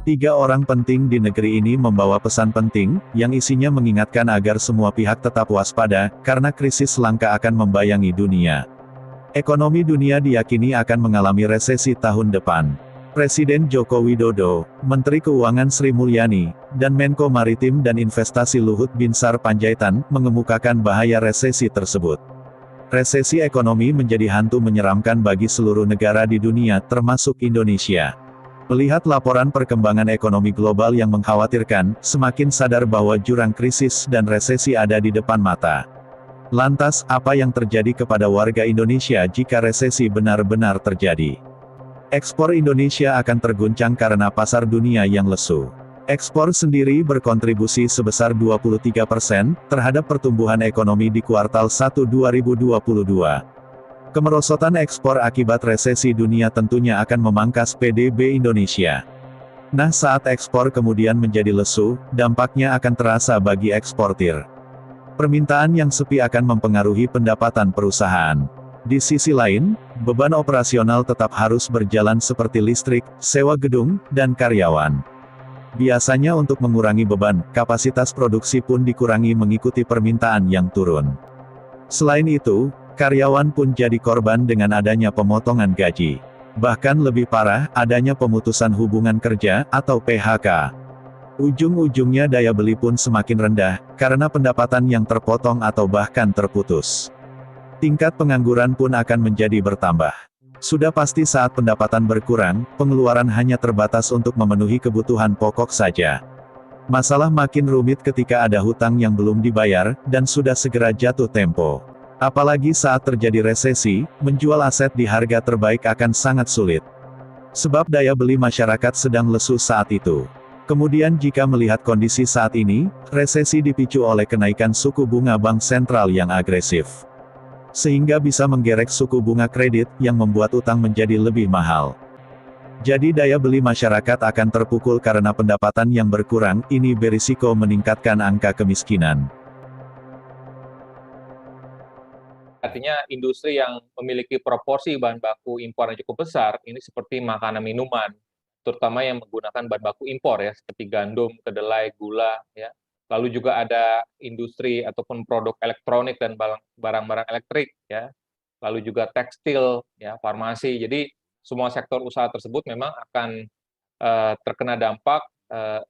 Tiga orang penting di negeri ini membawa pesan penting, yang isinya mengingatkan agar semua pihak tetap waspada, karena krisis langka akan membayangi dunia. Ekonomi dunia diyakini akan mengalami resesi tahun depan. Presiden Joko Widodo, Menteri Keuangan Sri Mulyani, dan Menko Maritim dan Investasi Luhut Binsar Panjaitan, mengemukakan bahaya resesi tersebut. Resesi ekonomi menjadi hantu menyeramkan bagi seluruh negara di dunia, termasuk Indonesia. Melihat laporan perkembangan ekonomi global yang mengkhawatirkan, semakin sadar bahwa jurang krisis dan resesi ada di depan mata. Lantas, apa yang terjadi kepada warga Indonesia jika resesi benar-benar terjadi? Ekspor Indonesia akan terguncang karena pasar dunia yang lesu. Ekspor sendiri berkontribusi sebesar 23% terhadap pertumbuhan ekonomi di kuartal 1 2022. Kemerosotan ekspor akibat resesi dunia tentunya akan memangkas PDB Indonesia. Nah, saat ekspor kemudian menjadi lesu, dampaknya akan terasa bagi eksportir. Permintaan yang sepi akan mempengaruhi pendapatan perusahaan. Di sisi lain, beban operasional tetap harus berjalan seperti listrik, sewa gedung, dan karyawan. Biasanya untuk mengurangi beban, kapasitas produksi pun dikurangi mengikuti permintaan yang turun. Selain itu, karyawan pun jadi korban dengan adanya pemotongan gaji. Bahkan lebih parah, adanya pemutusan hubungan kerja, atau PHK. Ujung-ujungnya daya beli pun semakin rendah, karena pendapatan yang terpotong atau bahkan terputus. Tingkat pengangguran pun akan menjadi bertambah. Sudah pasti saat pendapatan berkurang, pengeluaran hanya terbatas untuk memenuhi kebutuhan pokok saja. Masalah makin rumit ketika ada hutang yang belum dibayar, dan sudah segera jatuh tempo. Apalagi saat terjadi resesi, menjual aset di harga terbaik akan sangat sulit. Sebab daya beli masyarakat sedang lesu saat itu. Kemudian jika melihat kondisi saat ini, resesi dipicu oleh kenaikan suku bunga bank sentral yang agresif. Sehingga bisa menggerek suku bunga kredit, yang membuat utang menjadi lebih mahal. Jadi daya beli masyarakat akan terpukul karena pendapatan yang berkurang, ini berisiko meningkatkan angka kemiskinan. Artinya industri yang memiliki proporsi bahan baku impor yang cukup besar, ini seperti makanan minuman, terutama yang menggunakan bahan baku impor ya, seperti gandum, kedelai, gula, ya. Lalu juga ada industri ataupun produk elektronik dan barang-barang elektrik, ya. Lalu juga tekstil, ya, farmasi. Jadi semua sektor usaha tersebut memang akan terkena dampak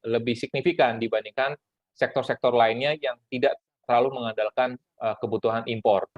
lebih signifikan dibandingkan sektor-sektor lainnya yang tidak terlalu mengandalkan kebutuhan impor.